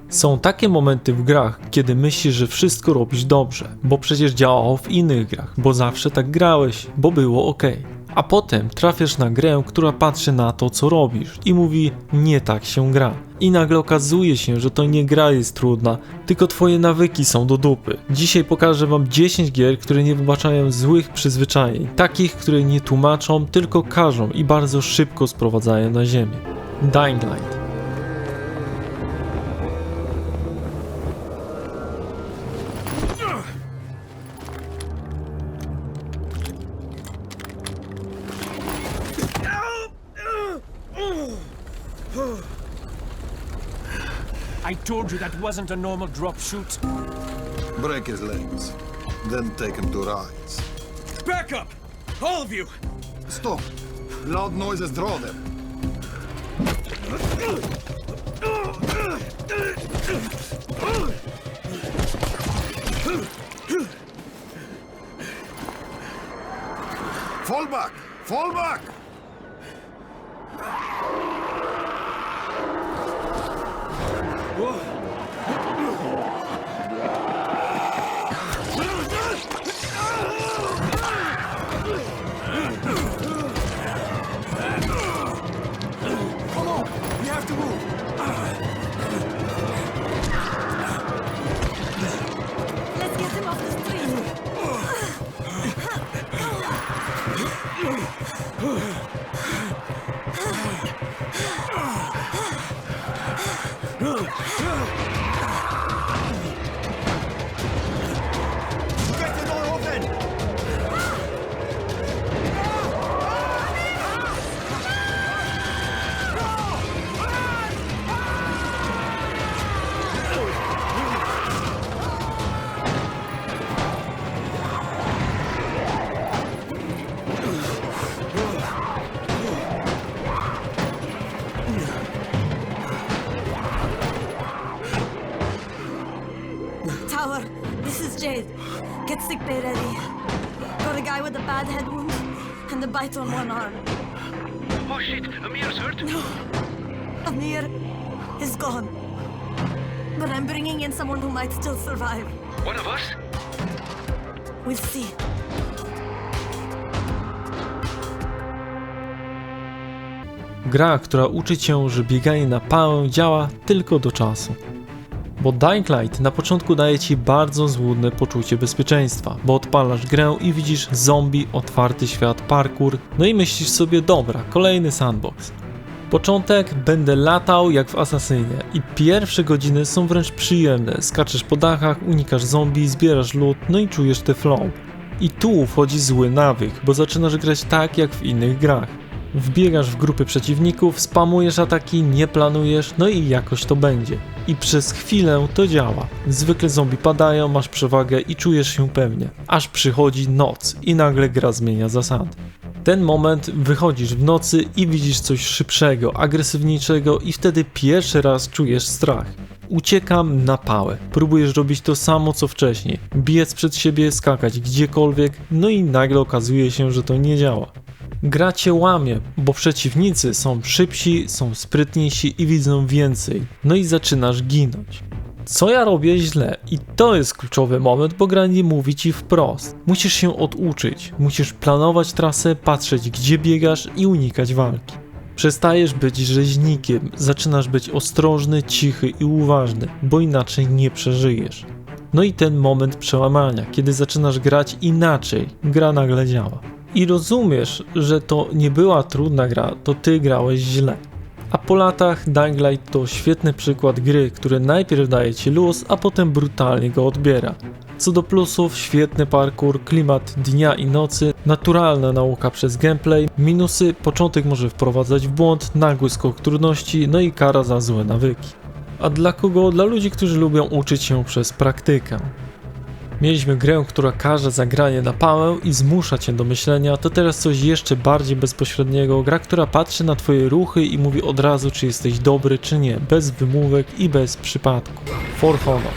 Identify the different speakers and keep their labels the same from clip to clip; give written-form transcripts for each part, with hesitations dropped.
Speaker 1: Są takie momenty w grach, kiedy myślisz, że wszystko robisz dobrze, bo przecież działało w innych grach, bo zawsze tak grałeś, bo było ok. A potem trafiasz na grę, która patrzy na to, co robisz i mówi, nie tak się gra. I nagle okazuje się, że to nie gra jest trudna, tylko twoje nawyki są do dupy. Dzisiaj pokażę wam 10 gier, które nie wybaczają złych przyzwyczajeń, takich, które nie tłumaczą, tylko każą i bardzo szybko sprowadzają na ziemię. Dying Light.
Speaker 2: I told you that wasn't a normal drop shoot.
Speaker 3: Break his legs, then take him to rise.
Speaker 2: Back up! All of you!
Speaker 3: Stop! Loud noises draw them. Fall back! Fall back! Come on! We have to move!
Speaker 4: Let's get him off the street.
Speaker 2: Get the door open!
Speaker 4: Tower, this is Jade. Get sickbay ready. Got a guy with a bad head wound and a bite on one arm.
Speaker 5: Oh shit, Amir's hurt?
Speaker 4: Amir is gone. But I'm bringing in someone who might still survive.
Speaker 5: One of us?
Speaker 4: We'll see.
Speaker 1: Gra, która uczy cię, że bieganie na pałę działa tylko do czasu. Bo Dying Light na początku daje ci bardzo złudne poczucie bezpieczeństwa, bo odpalasz grę i widzisz zombie, otwarty świat, parkour, no i myślisz sobie, dobra, kolejny sandbox. Początek, będę latał jak w Asasynie i pierwsze godziny są wręcz przyjemne, skaczesz po dachach, unikasz zombie, zbierasz loot, no i czujesz te flow. I tu wchodzi zły nawyk, bo zaczynasz grać tak jak w innych grach. Wbiegasz w grupy przeciwników, spamujesz ataki, nie planujesz, no i jakoś to będzie. I przez chwilę to działa. Zwykle zombie padają, masz przewagę i czujesz się pewnie. Aż przychodzi noc i nagle gra zmienia zasady. Ten moment wychodzisz w nocy i widzisz coś szybszego, agresywniejszego i wtedy pierwszy raz czujesz strach. Uciekam na pałę. Próbujesz robić to samo co wcześniej. Biec przed siebie, skakać gdziekolwiek, no i nagle okazuje się, że to nie działa. Gra cię łamie, bo przeciwnicy są szybsi, są sprytniejsi i widzą więcej. No i zaczynasz ginąć. Co ja robię źle? I to jest kluczowy moment, bo gra nie mówi ci wprost. Musisz się oduczyć, musisz planować trasę, patrzeć gdzie biegasz i unikać walki. Przestajesz być rzeźnikiem, zaczynasz być ostrożny, cichy i uważny, bo inaczej nie przeżyjesz. No i ten moment przełamania, kiedy zaczynasz grać inaczej, gra nagle działa. I rozumiesz, że to nie była trudna gra, to ty grałeś źle. A po latach Dying Light to świetny przykład gry, który najpierw daje ci luz, a potem brutalnie go odbiera. Co do plusów, świetny parkour, klimat dnia i nocy, naturalna nauka przez gameplay, minusy, początek może wprowadzać w błąd, nagły skok trudności, no i kara za złe nawyki. A dla kogo? Dla ludzi, którzy lubią uczyć się przez praktykę. Mieliśmy grę, która każe za granie na pałę i zmusza cię do myślenia, to teraz coś jeszcze bardziej bezpośredniego, gra, która patrzy na twoje ruchy i mówi od razu, czy jesteś dobry, czy nie, bez wymówek i bez przypadku. For Honor.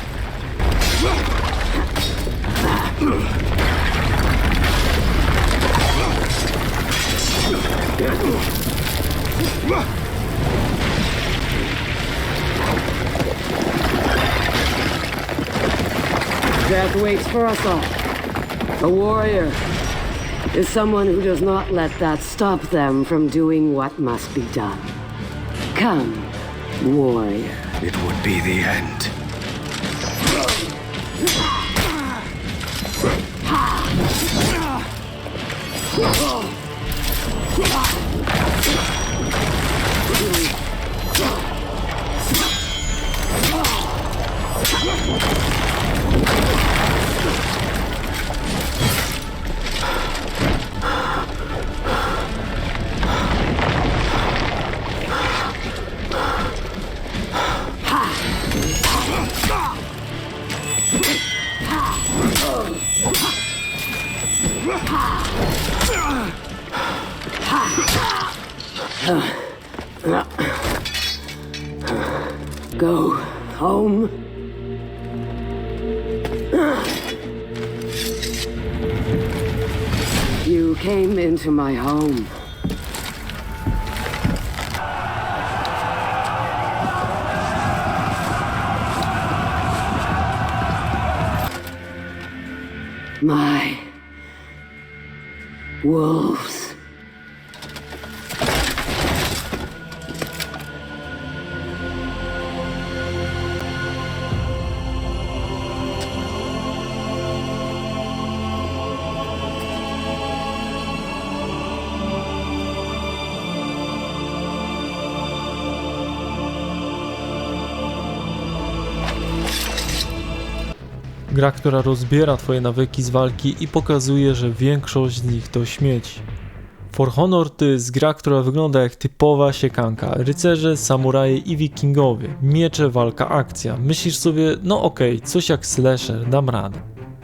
Speaker 6: Death waits for us all. A warrior is someone who does not let that stop them from doing what must be done. Come, warrior.
Speaker 5: It would be the end.
Speaker 6: Go home. You came into my home. My wolves.
Speaker 1: Gra, która rozbiera twoje nawyki z walki i pokazuje, że większość z nich to śmieci. For Honor to jest gra, która wygląda jak typowa siekanka. Rycerze, samuraje i wikingowie. Miecze, walka, akcja. Myślisz sobie, no okej, coś jak slasher, dam radę.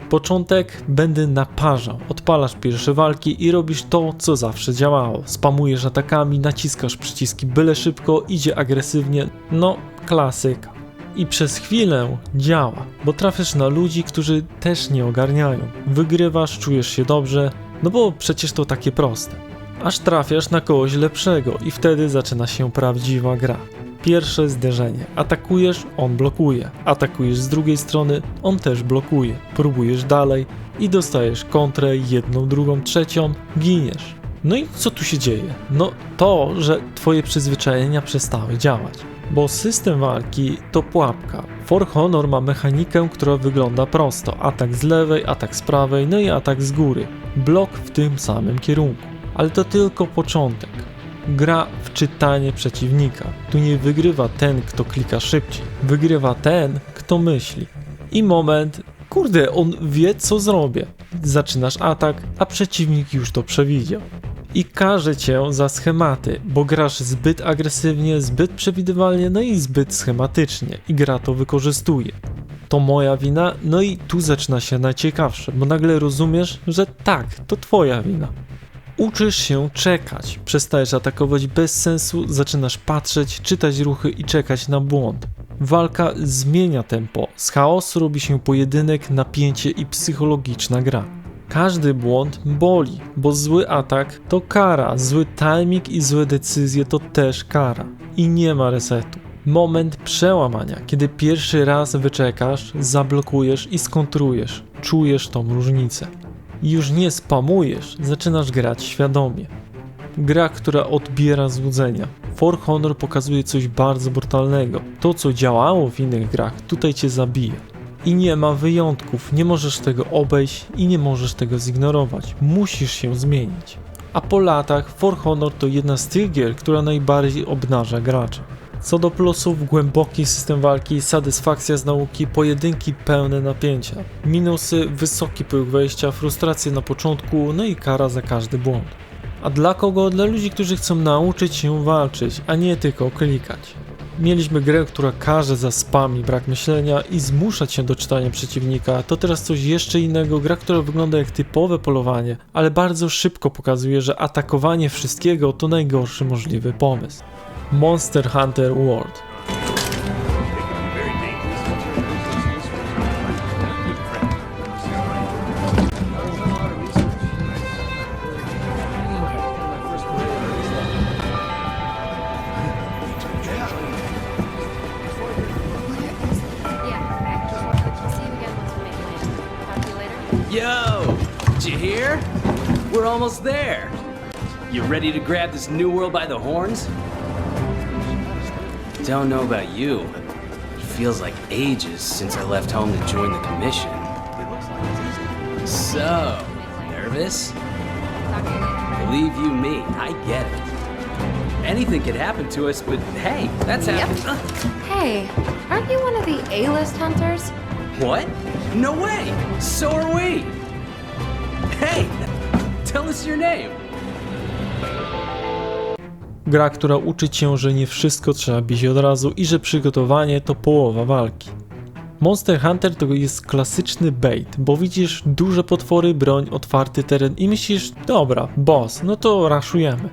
Speaker 1: Początek, będę naparzał. Odpalasz pierwsze walki i robisz to, co zawsze działało. Spamujesz atakami, naciskasz przyciski byle szybko, idzie agresywnie. No, klasyka. I przez chwilę działa, bo trafiasz na ludzi, którzy też nie ogarniają. Wygrywasz, czujesz się dobrze, no bo przecież to takie proste. Aż trafiasz na kogoś lepszego i wtedy zaczyna się prawdziwa gra. Pierwsze zderzenie. Atakujesz, on blokuje. Atakujesz z drugiej strony, on też blokuje. Próbujesz dalej i dostajesz kontrę, jedną, drugą, trzecią, giniesz. No i co tu się dzieje? No to, że twoje przyzwyczajenia przestały działać. Bo system walki to pułapka. For Honor ma mechanikę, która wygląda prosto. Atak z lewej, atak z prawej, no i atak z góry. Blok w tym samym kierunku. Ale to tylko początek. Gra w czytanie przeciwnika. Tu nie wygrywa ten, kto klika szybciej. Wygrywa ten, kto myśli. I moment, kurde, on wie, co zrobię. Zaczynasz atak, a przeciwnik już to przewidział. I karze cię za schematy, bo grasz zbyt agresywnie, zbyt przewidywalnie, no i zbyt schematycznie. I gra to wykorzystuje. To moja wina, no i tu zaczyna się najciekawsze, bo nagle rozumiesz, że tak, to twoja wina. Uczysz się czekać, przestajesz atakować bez sensu, zaczynasz patrzeć, czytać ruchy i czekać na błąd. Walka zmienia tempo, z chaosu robi się pojedynek, napięcie i psychologiczna gra. Każdy błąd boli, bo zły atak to kara, zły timing i złe decyzje to też kara. I nie ma resetu. Moment przełamania, kiedy pierwszy raz wyczekasz, zablokujesz i skontrujesz. Czujesz tą różnicę. I już nie spamujesz, zaczynasz grać świadomie. Gra, która odbiera złudzenia. For Honor pokazuje coś bardzo brutalnego. To, co działało w innych grach, tutaj cię zabije. I nie ma wyjątków, nie możesz tego obejść i nie możesz tego zignorować. Musisz się zmienić. A po latach For Honor to jedna z tych gier, która najbardziej obnaża gracza. Co do plusów, głęboki system walki, satysfakcja z nauki, pojedynki pełne napięcia. Minusy, wysoki próg wejścia, frustracje na początku, no i kara za każdy błąd. A dla kogo? Dla ludzi, którzy chcą nauczyć się walczyć, a nie tylko klikać. Mieliśmy grę, która karze za spam i brak myślenia i zmusza cię do czytania przeciwnika. To teraz coś jeszcze innego, gra, która wygląda jak typowe polowanie, ale bardzo szybko pokazuje, że atakowanie wszystkiego to najgorszy możliwy pomysł. Monster Hunter World.
Speaker 7: Yeah, see you again once we make plans. Yo! Did you hear? We're almost there. You ready to grab this new world by the horns? Don't know about you. It feels like ages since I left home to join the commission. So, nervous? Believe you me, I get it. Anything could happen to us, but hey, that's happened.
Speaker 8: Hey, aren't you one of the A-list hunters?
Speaker 7: What? No way! So are we! Hey! Tell us your name!
Speaker 1: Gra, która uczy cię, że nie wszystko trzeba bić od razu i że przygotowanie to połowa walki. Monster Hunter to jest klasyczny bait, bo widzisz duże potwory, broń, otwarty teren i myślisz, dobra, boss, no to raszujemy.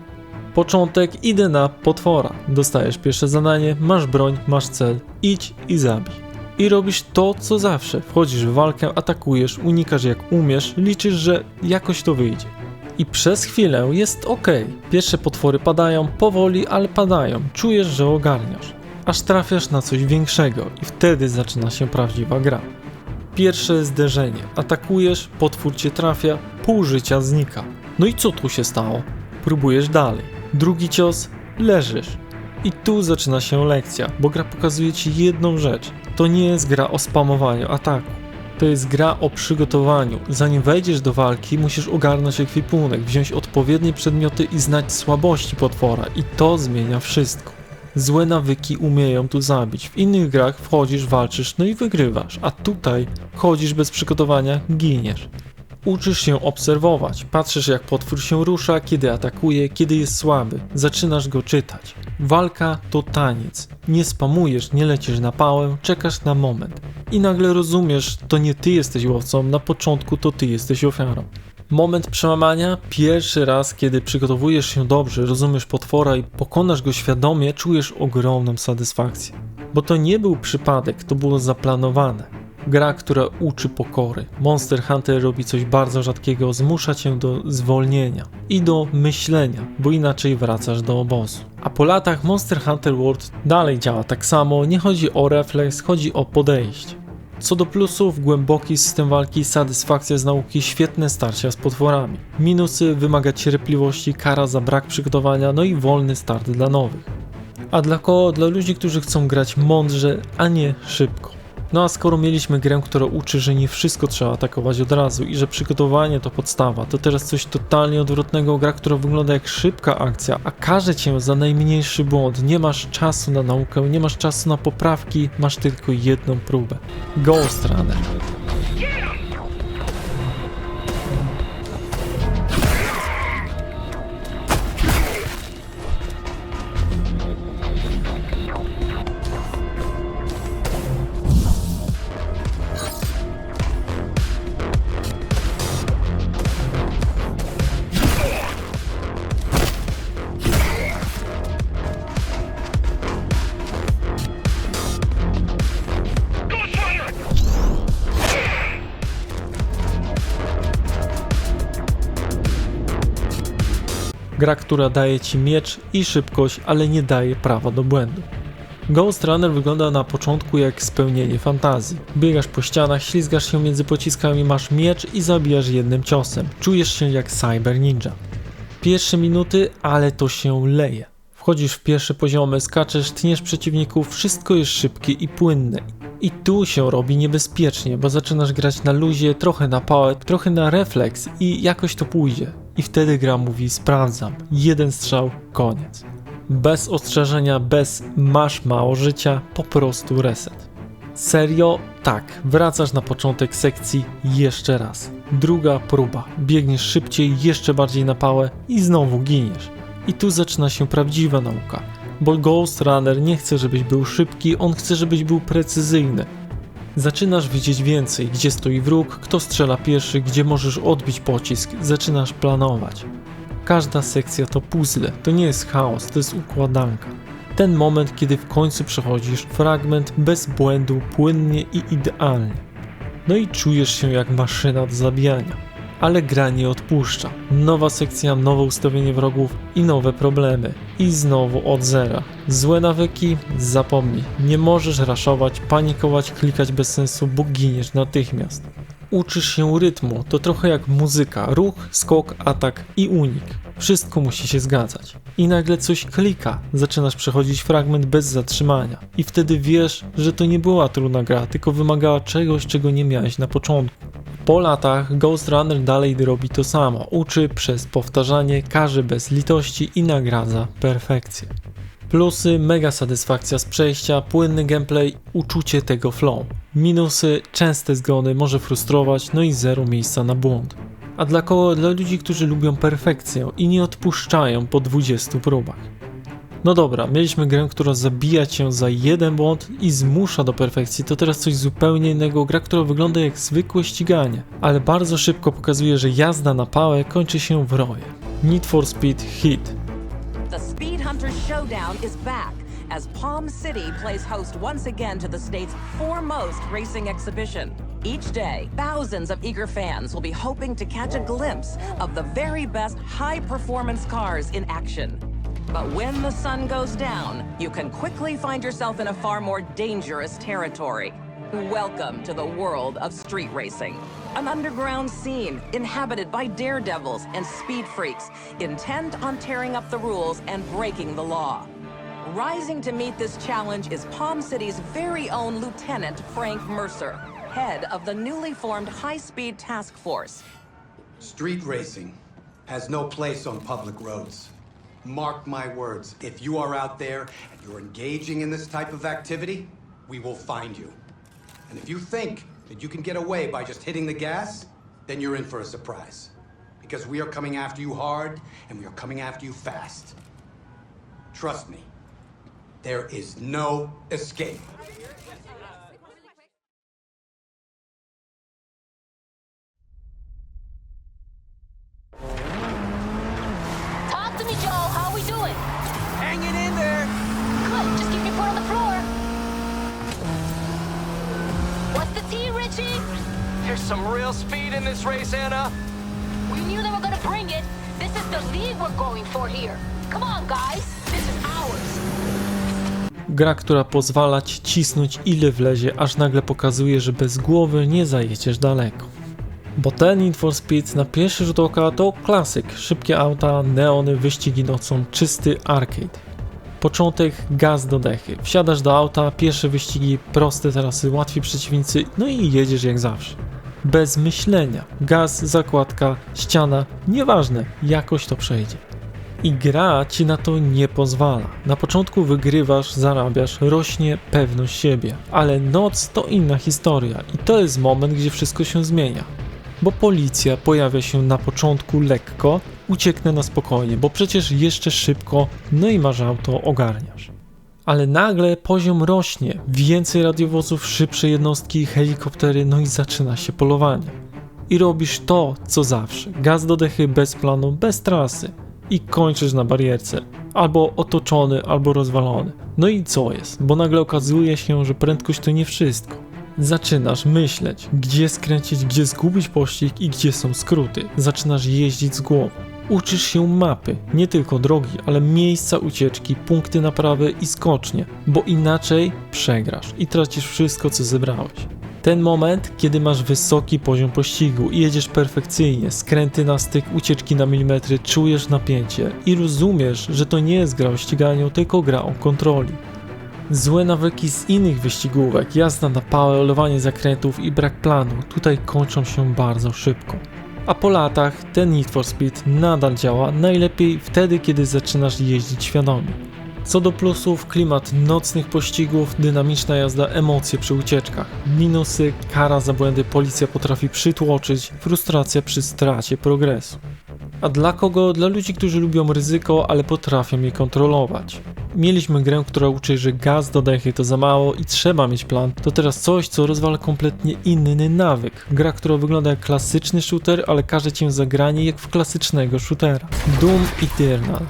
Speaker 1: Początek, idę na potwora. Dostajesz pierwsze zadanie, masz broń, masz cel, idź i zabij. I robisz to, co zawsze. Wchodzisz w walkę, atakujesz, unikasz jak umiesz, liczysz, że jakoś to wyjdzie. I przez chwilę jest ok. Pierwsze potwory padają, powoli, ale padają. Czujesz, że ogarniasz. Aż trafiasz na coś większego i wtedy zaczyna się prawdziwa gra. Pierwsze zderzenie. Atakujesz, potwór cię trafia, pół życia znika. No i co tu się stało? Próbujesz dalej. Drugi cios, leżysz. I tu zaczyna się lekcja, bo gra pokazuje ci jedną rzecz. To nie jest gra o spamowaniu ataku. To jest gra o przygotowaniu. Zanim wejdziesz do walki, musisz ogarnąć ekwipunek, wziąć odpowiednie przedmioty i znać słabości potwora. I to zmienia wszystko. Złe nawyki umieją tu zabić. W innych grach wchodzisz, walczysz, no i wygrywasz. A tutaj chodzisz bez przygotowania, giniesz. Uczysz się obserwować, patrzysz jak potwór się rusza, kiedy atakuje, kiedy jest słaby, zaczynasz go czytać. Walka to taniec, nie spamujesz, nie lecisz na pałę, czekasz na moment. I nagle rozumiesz, to nie ty jesteś łowcą, na początku to ty jesteś ofiarą. Moment przełamania, pierwszy raz kiedy przygotowujesz się dobrze, rozumiesz potwora i pokonasz go świadomie, czujesz ogromną satysfakcję. Bo to nie był przypadek, to było zaplanowane. Gra, która uczy pokory. Monster Hunter robi coś bardzo rzadkiego, zmusza cię do zwolnienia i do myślenia, bo inaczej wracasz do obozu. A po latach Monster Hunter World dalej działa tak samo, nie chodzi o refleks, chodzi o podejście. Co do plusów, głęboki system walki, satysfakcja z nauki, świetne starcia z potworami. Minusy, wymaga cierpliwości, kara za brak przygotowania, no i wolny start dla nowych. A dla kogo? Dla ludzi, którzy chcą grać mądrze, a nie szybko. No a skoro mieliśmy grę, która uczy, że nie wszystko trzeba atakować od razu i że przygotowanie to podstawa, to teraz coś totalnie odwrotnego, gra, która wygląda jak szybka akcja, a karze cię za najmniejszy błąd. Nie masz czasu na naukę, nie masz czasu na poprawki, masz tylko jedną próbę. Ghost Runner. Gra, która daje ci miecz i szybkość, ale nie daje prawa do błędu. Ghost Runner wygląda na początku jak spełnienie fantazji. Biegasz po ścianach, ślizgasz się między pociskami, masz miecz i zabijasz jednym ciosem. Czujesz się jak Cyber Ninja. Pierwsze minuty, ale to się leje. Wchodzisz w pierwsze poziomy, skaczesz, tniesz przeciwników, wszystko jest szybkie i płynne. I tu się robi niebezpiecznie, bo zaczynasz grać na luzie, trochę na pałę, trochę na refleks i jakoś to pójdzie. I wtedy gra mówi sprawdzam, jeden strzał, koniec. Bez ostrzeżenia, bez masz mało życia, po prostu reset. Serio? Tak, wracasz na początek sekcji jeszcze raz. Druga próba, biegniesz szybciej, jeszcze bardziej na pałę i znowu giniesz. I tu zaczyna się prawdziwa nauka, bo Ghost Runner nie chce, żebyś był szybki, on chce, żebyś był precyzyjny. Zaczynasz widzieć więcej, gdzie stoi wróg, kto strzela pierwszy, gdzie możesz odbić pocisk, zaczynasz planować. Każda sekcja to puzzle, to nie jest chaos, to jest układanka. Ten moment, kiedy w końcu przechodzisz fragment bez błędu, płynnie i idealnie. No i czujesz się jak maszyna do zabijania. Ale gra nie odpuszcza. Nowa sekcja, nowe ustawienie wrogów i nowe problemy. I znowu od zera. Złe nawyki? Zapomnij. Nie możesz raszować, panikować, klikać bez sensu, bo giniesz natychmiast. Uczysz się rytmu, to trochę jak muzyka, ruch, skok, atak i unik. Wszystko musi się zgadzać. I nagle coś klika, zaczynasz przechodzić fragment bez zatrzymania. I wtedy wiesz, że to nie była trudna gra, tylko wymagała czegoś, czego nie miałeś na początku. Po latach Ghost Runner dalej robi to samo. Uczy przez powtarzanie, każe bez litości i nagradza perfekcję. Plusy, mega satysfakcja z przejścia, płynny gameplay, uczucie tego flow. Minusy, częste zgony, może frustrować, no i zero miejsca na błąd. A dla kogo? Dla ludzi, którzy lubią perfekcję i nie odpuszczają po 20 próbach. No dobra, mieliśmy grę, która zabija cię za jeden błąd i zmusza do perfekcji, to teraz coś zupełnie innego, gra, która wygląda jak zwykłe ściganie, ale bardzo szybko pokazuje, że jazda na pałę kończy się w roje. Need for Speed Heat.
Speaker 9: The Speed Hunters Showdown is back as Palm City plays host once again to the state's foremost racing exhibition. Each day, thousands of eager fans will be hoping to catch a glimpse of the very best high-performance cars in action. But when the sun goes down, you can quickly find yourself in a far more dangerous territory. Welcome to the world of street racing. An underground scene inhabited by daredevils and speed freaks intent on tearing up the rules and breaking the law. Rising to meet this challenge is Palm City's very own Lieutenant Frank Mercer, head of the newly formed High-Speed Task Force.
Speaker 10: Street racing has no place on public roads. Mark my words, if you are out there and you're engaging in this type of activity, we will find you. And if you think that you can get away by just hitting the gas, then you're in for a surprise. Because we are coming after you hard, and we are coming after you fast. Trust me, there is no escape.
Speaker 11: Talk to me, Joe. How are we doing?
Speaker 2: Hanging in there.
Speaker 11: Good. Just keep your foot on the floor. What's the tea, Richie?
Speaker 2: There's some real speed in this race, Anna.
Speaker 11: We knew they were gonna bring it. This is the lead we're going for here. Come on, guys. This is ours.
Speaker 1: Gra, która pozwala ci cisnąć ile wlezie, aż nagle pokazuje, że bez głowy nie zajedziesz daleko. Bo ten Need for Speed na pierwszy rzut oka to klasyk. Szybkie auta, neony, wyścigi nocą, czysty arcade. Początek, gaz do dechy. Wsiadasz do auta, pierwsze wyścigi, proste trasy, łatwi przeciwnicy, no i jedziesz jak zawsze. Bez myślenia. Gaz, zakładka, ściana, nieważne, jakoś to przejdzie. I gra ci na to nie pozwala. Na początku wygrywasz, zarabiasz, rośnie pewność siebie. Ale noc to inna historia i to jest moment, gdzie wszystko się zmienia. Bo policja pojawia się na początku lekko, ucieknę na spokojnie, bo przecież jeszcze szybko, no i masz auto, ogarniasz. Ale nagle poziom rośnie, więcej radiowozów, szybsze jednostki, helikoptery, no i zaczyna się polowanie. I robisz to, co zawsze. Gaz do dechy, bez planu, bez trasy. I kończysz na barierce. Albo otoczony, albo rozwalony. No i co jest? Bo nagle okazuje się, że prędkość to nie wszystko. Zaczynasz myśleć, gdzie skręcić, gdzie zgubić pościg i gdzie są skróty. Zaczynasz jeździć z głową. Uczysz się mapy, nie tylko drogi, ale miejsca ucieczki, punkty naprawy i skocznie, bo inaczej przegrasz i tracisz wszystko, co zebrałeś. Ten moment, kiedy masz wysoki poziom pościgu i jedziesz perfekcyjnie, skręty na styk, ucieczki na milimetry, czujesz napięcie i rozumiesz, że to nie jest gra o ściganiu, tylko gra o kontroli. Złe nawyki z innych wyścigówek, jazda na pałę, olewanie zakrętów i brak planu tutaj kończą się bardzo szybko. A po latach ten Need for Speed nadal działa, najlepiej wtedy, kiedy zaczynasz jeździć świadomie. Co do plusów, klimat nocnych pościgów, dynamiczna jazda, emocje przy ucieczkach. Minusy, kara za błędy, policja potrafi przytłoczyć, frustracja przy stracie progresu. A dla kogo? Dla ludzi, którzy lubią ryzyko, ale potrafią je kontrolować. Mieliśmy grę, która uczy, że gaz do dechy to za mało i trzeba mieć plan. To teraz coś, co rozwala kompletnie inny nawyk. Gra, która wygląda jak klasyczny shooter, ale każe cię za granie jak w klasycznego shootera. Doom Eternal.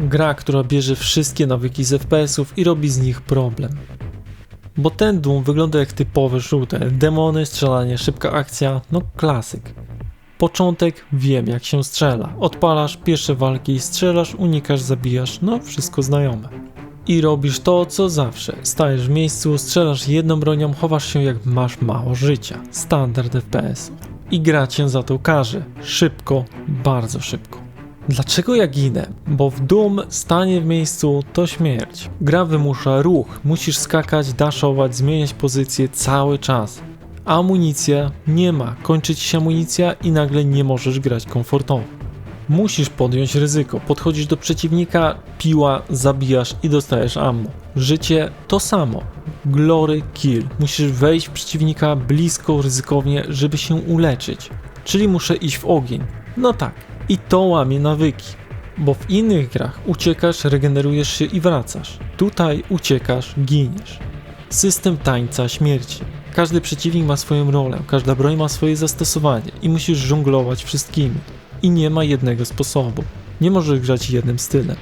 Speaker 1: Gra, która bierze wszystkie nawyki z FPS-ów i robi z nich problem. Bo ten Doom wygląda jak typowy shooter. Demony, strzelanie, szybka akcja, no klasyk. Początek, wiem jak się strzela. Odpalasz pierwsze walki, strzelasz, unikasz, zabijasz, no wszystko znajome. I robisz to co zawsze. Stajesz w miejscu, strzelasz jedną bronią, chowasz się jak masz mało życia. Standard FPS. I gra cię za to karze. Szybko, bardzo szybko. Dlaczego ja ginę? Bo w Doom stanie w miejscu to śmierć. Gra wymusza ruch, musisz skakać, daszować, zmieniać pozycję cały czas. A amunicja nie ma, kończy ci się amunicja i nagle nie możesz grać komfortowo. Musisz podjąć ryzyko, podchodzisz do przeciwnika, piła, zabijasz i dostajesz ammo. Życie to samo. Glory kill. Musisz wejść w przeciwnika blisko, ryzykownie, żeby się uleczyć. Czyli muszę iść w ogień. No tak. I to łamie nawyki. Bo w innych grach uciekasz, regenerujesz się i wracasz. Tutaj uciekasz, giniesz. System tańca śmierci. Każdy przeciwnik ma swoją rolę, każda broń ma swoje zastosowanie i musisz żonglować wszystkimi. I nie ma jednego sposobu. Nie możesz grać jednym stylem.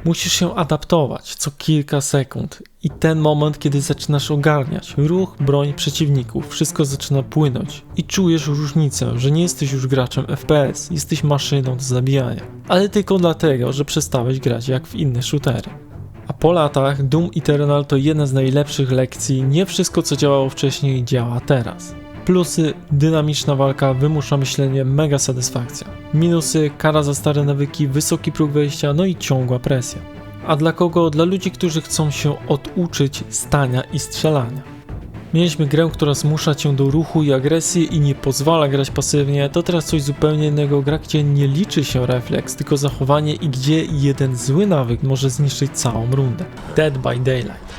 Speaker 1: Musisz się adaptować co kilka sekund i ten moment, kiedy zaczynasz ogarniać ruch, broń przeciwników, wszystko zaczyna płynąć i czujesz różnicę, że nie jesteś już graczem FPS, jesteś maszyną do zabijania, ale tylko dlatego, że przestałeś grać jak w inne shootery. A po latach Doom Eternal to jedna z najlepszych lekcji, nie wszystko co działało wcześniej działa teraz. Plusy, dynamiczna walka, wymusza myślenie, mega satysfakcja. Minusy, kara za stare nawyki, wysoki próg wejścia, no i ciągła presja. A dla kogo? Dla ludzi, którzy chcą się oduczyć stania i strzelania. Mieliśmy grę, która zmusza cię do ruchu i agresji i nie pozwala grać pasywnie, to teraz coś zupełnie innego, gra gdzie nie liczy się refleks, tylko zachowanie i gdzie jeden zły nawyk może zniszczyć całą rundę. Dead by Daylight.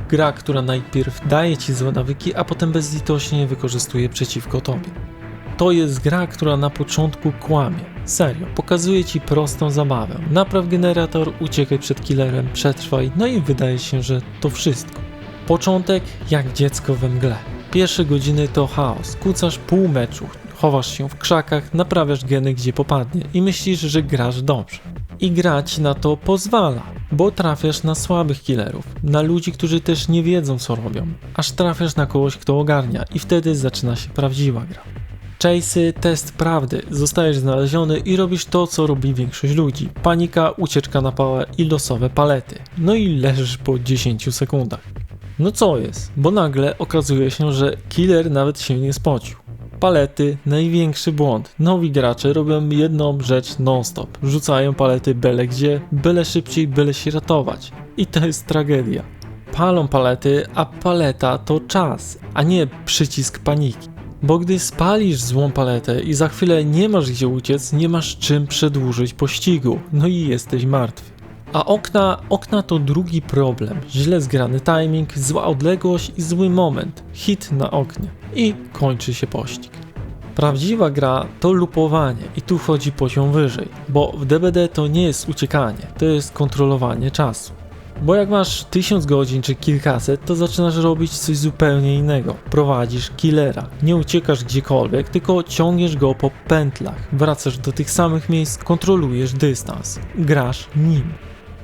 Speaker 1: Gra, która najpierw daje ci złe nawyki, a potem bezlitośnie wykorzystuje przeciwko tobie. To jest gra, która na początku kłamie. Serio, pokazuje ci prostą zabawę. Napraw generator, uciekaj przed killerem, przetrwaj, no i wydaje się, że to wszystko. Początek jak dziecko we mgle. Pierwsze godziny to chaos, kucasz pół meczu, chowasz się w krzakach, naprawiasz geny gdzie popadnie i myślisz, że grasz dobrze. I gra ci na to pozwala, bo trafiasz na słabych killerów, na ludzi, którzy też nie wiedzą co robią, aż trafiasz na kogoś, kto ogarnia i wtedy zaczyna się prawdziwa gra. Chase'y, test prawdy, zostajesz znaleziony i robisz to, co robi większość ludzi. Panika, ucieczka na pałę i losowe palety. No i leżysz po 10 sekundach. No co jest? Bo nagle okazuje się, że killer nawet się nie spocił. Palety, największy błąd. Nowi gracze robią jedną rzecz non-stop. Rzucają palety byle gdzie, byle szybciej, byle się ratować. I to jest tragedia. Palą palety, a paleta to czas, a nie przycisk paniki. Bo gdy spalisz złą paletę i za chwilę nie masz gdzie uciec, nie masz czym przedłużyć pościgu, no i jesteś martwy. A okna to drugi problem. Źle zgrany timing, zła odległość i zły moment. Hit na oknie. I kończy się pościg. Prawdziwa gra to lupowanie i tu wchodzi poziom wyżej, bo w DBD to nie jest uciekanie, to jest kontrolowanie czasu. Bo jak masz 1000 godzin czy kilkaset, to zaczynasz robić coś zupełnie innego. Prowadzisz killera, nie uciekasz gdziekolwiek, tylko ciągniesz go po pętlach, wracasz do tych samych miejsc, kontrolujesz dystans, grasz nim.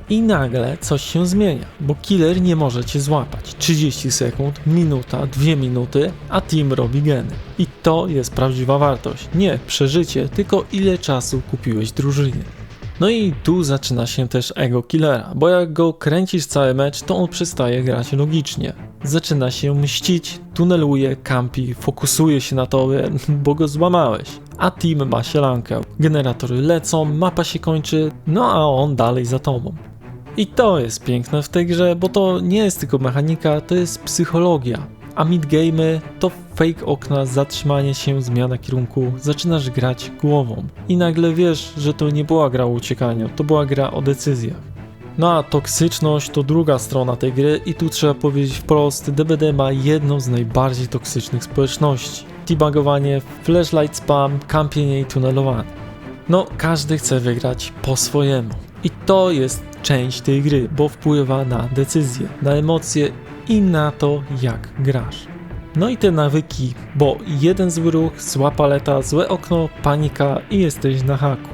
Speaker 1: I nagle coś się zmienia, bo killer nie może cię złapać. 30 sekund, minuta, 2 minuty, a team robi geny. I to jest prawdziwa wartość. Nie przeżycie, tylko ile czasu kupiłeś drużynie. No i tu zaczyna się też ego killera, bo jak go kręcisz cały mecz, to on przestaje grać logicznie. Zaczyna się mścić, tuneluje, kampi, fokusuje się na tobie, bo go złamałeś. A team ma sielankę. Generatory lecą, mapa się kończy, no a on dalej za tobą. I to jest piękne w tej grze, bo to nie jest tylko mechanika, to jest psychologia. A midgame'y to fake okna, zatrzymanie się, zmiana kierunku, zaczynasz grać głową. I nagle wiesz, że to nie była gra o uciekaniu, to była gra o decyzjach. No a toksyczność to druga strona tej gry i tu trzeba powiedzieć wprost, DBD ma jedną z najbardziej toksycznych społeczności. Debugowanie, flashlight spam, kampienie i tunelowanie. No, każdy chce wygrać po swojemu. I to jest część tej gry, bo wpływa na decyzje, na emocje i na to, jak grasz. No i te nawyki, bo jeden zły ruch, zła paleta, złe okno, panika i jesteś na haku.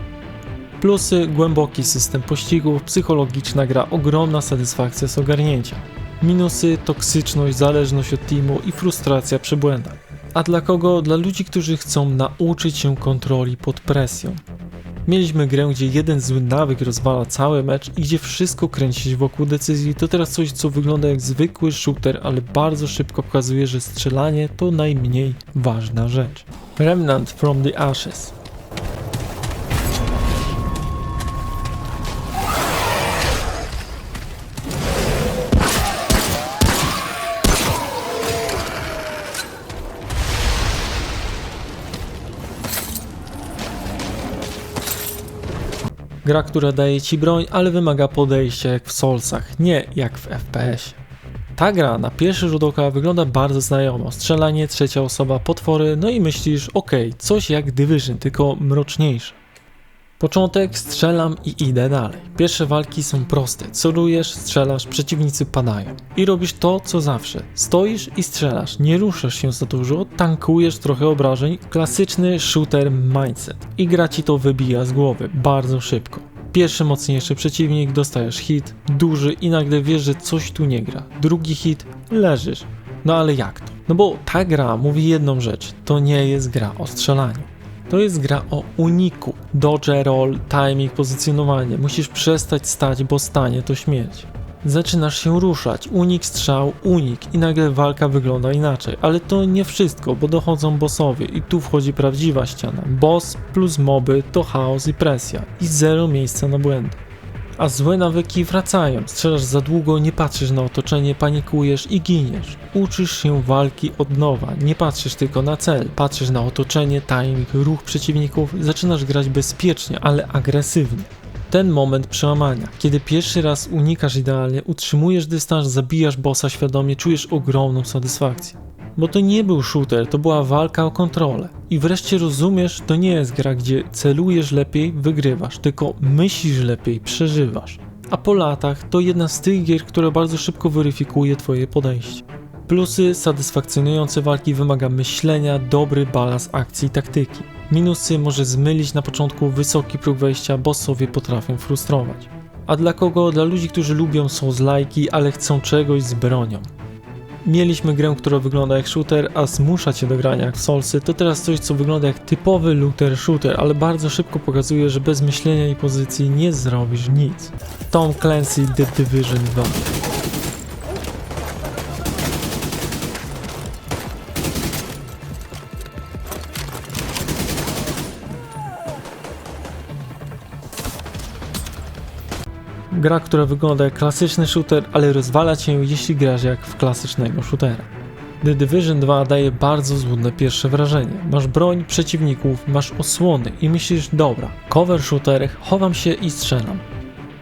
Speaker 1: Plusy: głęboki system pościgów, psychologiczna gra, ogromna satysfakcja z ogarnięcia. Minusy: toksyczność, zależność od teamu i frustracja przy błędach. A dla kogo? Dla ludzi, którzy chcą nauczyć się kontroli pod presją. Mieliśmy grę, gdzie jeden zły nawyk rozwala cały mecz i gdzie wszystko kręci się wokół decyzji, to teraz coś, co wygląda jak zwykły shooter, ale bardzo szybko pokazuje, że strzelanie to najmniej ważna rzecz. Remnant from the Ashes. Gra, która daje ci broń, ale wymaga podejścia jak w Soulsach, nie jak w FPS. Ta gra na pierwszy rzut oka wygląda bardzo znajomo. Strzelanie, trzecia osoba, potwory, no i myślisz, okej, coś jak Division, tylko mroczniejsze. Początek, strzelam i idę dalej. Pierwsze walki są proste. Celujesz, strzelasz, przeciwnicy padają. I robisz to, co zawsze. Stoisz i strzelasz, nie ruszasz się za dużo, tankujesz trochę obrażeń. Klasyczny shooter mindset. I gra ci to wybija z głowy bardzo szybko. Pierwszy mocniejszy przeciwnik, dostajesz hit, duży i nagle wiesz, że coś tu nie gra. Drugi hit, leżysz. No ale jak to? No bo ta gra mówi jedną rzecz, to nie jest gra o strzelaniu. To jest gra o uniku. Dodge, roll, timing, pozycjonowanie. Musisz przestać stać, bo stanie to śmierć. Zaczynasz się ruszać, unik, strzał, unik i nagle walka wygląda inaczej. Ale to nie wszystko, bo dochodzą bossowie i tu wchodzi prawdziwa ściana. Boss plus moby to chaos i presja i zero miejsca na błędy. A złe nawyki wracają, strzelasz za długo, nie patrzysz na otoczenie, panikujesz i giniesz. Uczysz się walki od nowa, nie patrzysz tylko na cel, patrzysz na otoczenie, timing, ruch przeciwników, zaczynasz grać bezpiecznie, ale agresywnie. Ten moment przełamania, kiedy pierwszy raz unikasz idealnie, utrzymujesz dystans, zabijasz bossa świadomie, czujesz ogromną satysfakcję. Bo to nie był shooter, to była walka o kontrolę. I wreszcie rozumiesz, to nie jest gra, gdzie celujesz lepiej, wygrywasz, tylko myślisz lepiej, przeżywasz. A po latach to jedna z tych gier, która bardzo szybko weryfikuje twoje podejście. Plusy: satysfakcjonujące walki, wymaga myślenia, dobry balans akcji i taktyki. Minusy: może zmylić na początku, wysoki próg wejścia, bossowie potrafią frustrować. A dla kogo? Dla ludzi, którzy lubią Souls-like'i, ale chcą czegoś z bronią. Mieliśmy grę, która wygląda jak shooter, a zmusza cię do grania jak w Soulsy, to teraz coś, co wygląda jak typowy looter shooter, ale bardzo szybko pokazuje, że bez myślenia i pozycji nie zrobisz nic. Tom Clancy The Division 2. Gra, która wygląda jak klasyczny shooter, ale rozwala cię, jeśli grasz jak w klasycznego shootera. The Division 2 daje bardzo złudne pierwsze wrażenie. Masz broń, przeciwników, masz osłony i myślisz, dobra, cover shooter, chowam się i strzelam.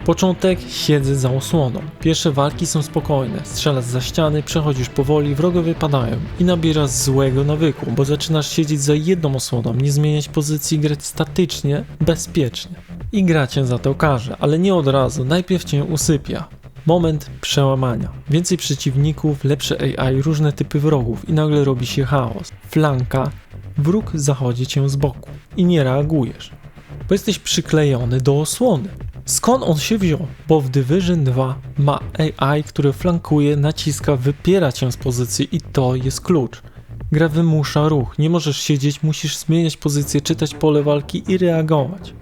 Speaker 1: Początek, siedzę za osłoną. Pierwsze walki są spokojne, strzelasz za ściany, przechodzisz powoli, wrogowie padają i nabierasz złego nawyku, bo zaczynasz siedzieć za jedną osłoną, nie zmieniać pozycji, grać statycznie, bezpiecznie. I gra cię za to karze, ale nie od razu, najpierw cię usypia. Moment przełamania. Więcej przeciwników, lepsze AI, różne typy wrogów i nagle robi się chaos. Flanka, wróg zachodzi cię z boku i nie reagujesz, bo jesteś przyklejony do osłony. Skąd on się wziął? Bo w Division 2 ma AI, które flankuje, naciska, wypiera cię z pozycji i to jest klucz. Gra wymusza ruch, nie możesz siedzieć, musisz zmieniać pozycję, czytać pole walki i reagować.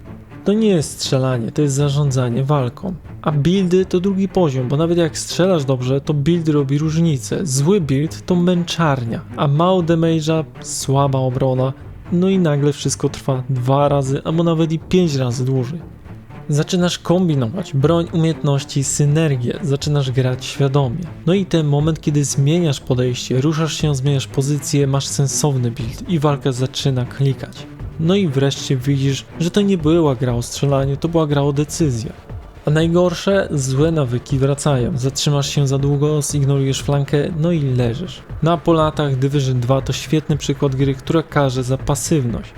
Speaker 1: To nie jest strzelanie, to jest zarządzanie walką. A buildy to drugi poziom, bo nawet jak strzelasz dobrze, to build robi różnicę. Zły build to męczarnia, a mało damage'a, słaba obrona, no i nagle wszystko trwa 2 razy, albo nawet i 5 razy dłużej. Zaczynasz kombinować, broń, umiejętności, synergię, zaczynasz grać świadomie. No i ten moment, kiedy zmieniasz podejście, ruszasz się, zmieniasz pozycję, masz sensowny build i walka zaczyna klikać. No i wreszcie widzisz, że to nie była gra o strzelaniu, to była gra o decyzjach. A najgorsze, złe nawyki wracają, zatrzymasz się za długo, zignorujesz flankę, no i leżysz. No a po latach Division 2 to świetny przykład gry, która karze za pasywność.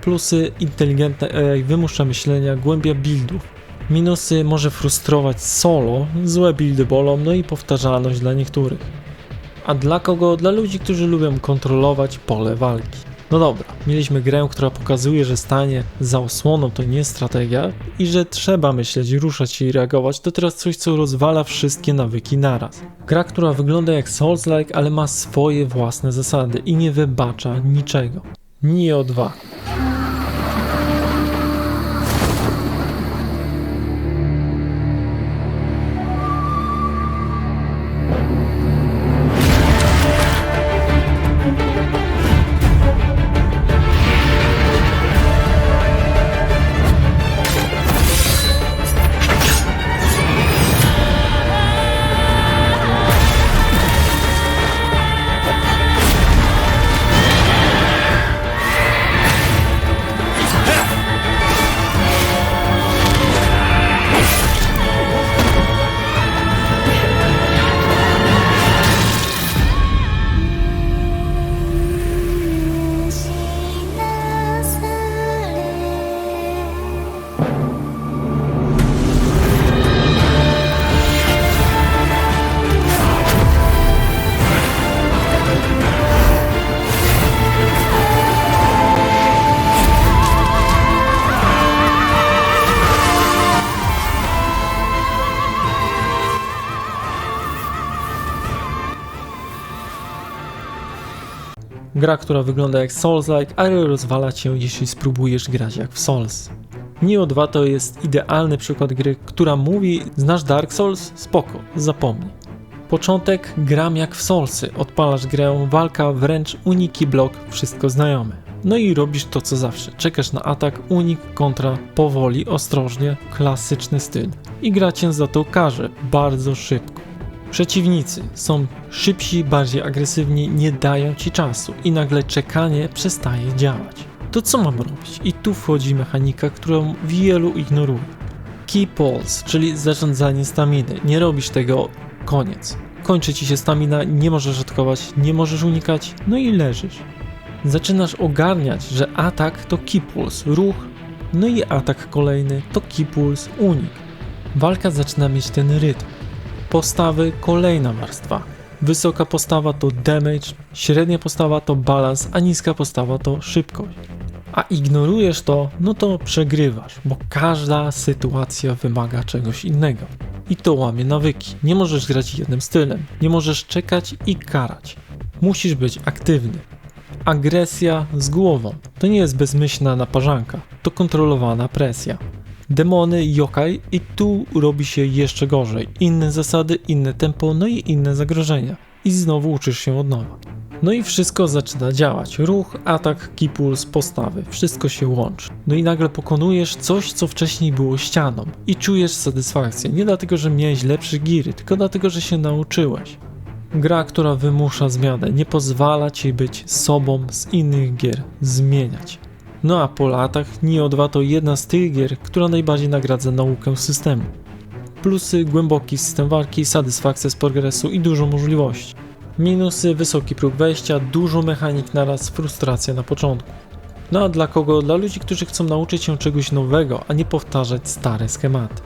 Speaker 1: Plusy: inteligentne AI wymusza myślenia, głębia buildów. Minusy: może frustrować solo, złe buildy bolą, no i powtarzalność dla niektórych. A dla kogo? Dla ludzi, którzy lubią kontrolować pole walki. No dobra, mieliśmy grę, która pokazuje, że stanie za osłoną to nie strategia i że trzeba myśleć, ruszać się i reagować, to teraz coś, co rozwala wszystkie nawyki naraz. Gra, która wygląda jak Souls-like, ale ma swoje własne zasady i nie wybacza niczego. Nioh 2. Gra, która wygląda jak Souls-like, ale rozwala cię, jeśli spróbujesz grać jak w Souls. Nioh 2 to jest idealny przykład gry, która mówi: znasz Dark Souls? Spoko, zapomnij. Początek: gram jak w Soulsy, odpalasz grę, walka, wręcz uniki, blok, wszystko znajome. No i robisz to co zawsze, czekasz na atak, unik, kontra, powoli, ostrożnie, klasyczny styl. I gra cię za to karze, bardzo szybko. Przeciwnicy są szybsi, bardziej agresywni, nie dają ci czasu i nagle czekanie przestaje działać. To co mam robić? I tu wchodzi mechanika, którą wielu ignoruje. Key pulse, czyli zarządzanie staminy. Nie robisz tego, koniec. Kończy ci się stamina, nie możesz atakować, nie możesz unikać, no i leżysz. Zaczynasz ogarniać, że atak to key pulse, ruch, no i atak kolejny to key pulse, unik. Walka zaczyna mieć ten rytm. Postawy, kolejna warstwa. Wysoka postawa to damage, średnia postawa to balans, a niska postawa to szybkość. A ignorujesz to, no to przegrywasz, bo każda sytuacja wymaga czegoś innego. I to łamie nawyki. Nie możesz grać jednym stylem, nie możesz czekać i karać. Musisz być aktywny. Agresja z głową. To nie jest bezmyślna naparzanka, to kontrolowana presja. Demony, yokai i tu robi się jeszcze gorzej. Inne zasady, inne tempo, no i inne zagrożenia. I znowu uczysz się od nowa. No i wszystko zaczyna działać. Ruch, atak, key pulse, postawy. Wszystko się łączy. No i nagle pokonujesz coś, co wcześniej było ścianą. I czujesz satysfakcję. Nie dlatego, że miałeś lepsze giry, tylko dlatego, że się nauczyłeś. Gra, która wymusza zmianę. Nie pozwala ci być sobą z innych gier. Zmieniać. No a po latach Nioh 2 to jedna z tych gier, która najbardziej nagradza naukę systemu. Plusy: głęboki system walki, satysfakcja z progresu i dużo możliwości. Minusy: wysoki próg wejścia, dużo mechanik naraz, frustracja na początku. No a dla kogo? Dla ludzi, którzy chcą nauczyć się czegoś nowego, a nie powtarzać stare schematy.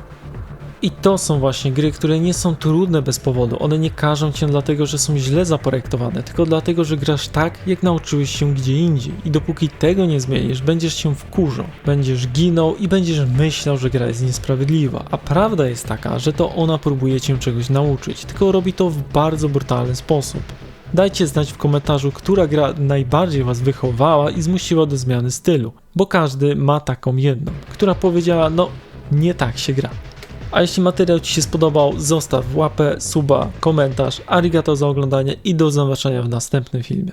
Speaker 1: I to są właśnie gry, które nie są trudne bez powodu. One nie karzą cię dlatego, że są źle zaprojektowane, tylko dlatego, że grasz tak, jak nauczyłeś się gdzie indziej. I dopóki tego nie zmienisz, będziesz się wkurzał, będziesz ginął i będziesz myślał, że gra jest niesprawiedliwa. A prawda jest taka, że to ona próbuje cię czegoś nauczyć, tylko robi to w bardzo brutalny sposób. Dajcie znać w komentarzu, która gra najbardziej was wychowała i zmusiła do zmiany stylu, bo każdy ma taką jedną, która powiedziała: no, nie tak się gra. A jeśli materiał ci się spodobał, zostaw łapę, suba, komentarz, arigato za oglądanie i do zobaczenia w następnym filmie.